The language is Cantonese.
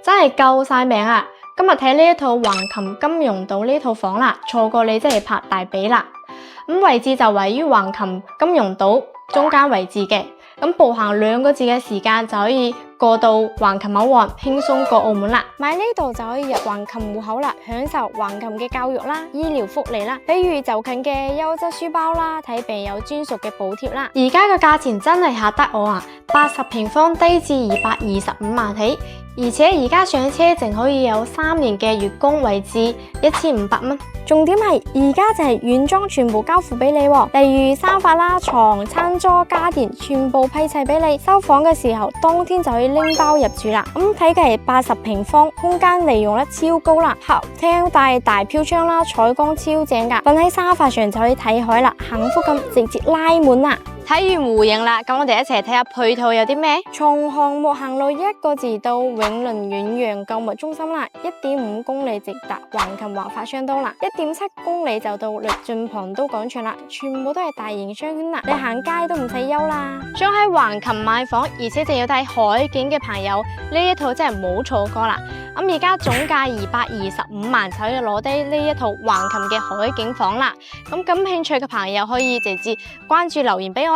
真係救晒命啊！今日睇呢一套橫琴金融島呢套房啦，錯過你真係拍大髀啦。位置就位於橫琴金融島中間位置嘅，步行2個字嘅時間就可以過到橫琴口岸，輕鬆過澳門啦。買呢度就可以入橫琴戶口啦，享受橫琴嘅教育啦、醫療福利啦，比如就近嘅優質書包啦，睇病有專屬嘅補貼啦。而家嘅價錢真係嚇得我啊！80平方低至225萬起，而且而家上車淨可以有3年嘅月供，位至1500蚊。重點係而家就係原裝全部交付俾你喎，例如沙發啦、床、餐桌、家電全部批砌俾你。收房嘅時候，當天就可以拎包入住啦。睇嘅係80平方，空間利用得超高啦，客廳帶大飄窗啦，採光超正噶，瞓喺沙發上就可以睇海啦，幸福感直接拉滿啦。睇完湖影啦，咁我哋一齊睇下配套有啲咩？從項目行路1個字到永倫遠洋購物中心啦，1.5公里直達橫琴華發商都啦，1.7公里就到律駿龐都廣場啦，全部都係大型商圈啦，你行街都唔使憂啦。想喺橫琴買房，而且仲要睇海景嘅朋友，呢一套真係冇錯過啦。而家總價225萬就可以攞低呢一套橫琴嘅海景房啦。咁感興趣嘅朋友可以直接關注留言俾我。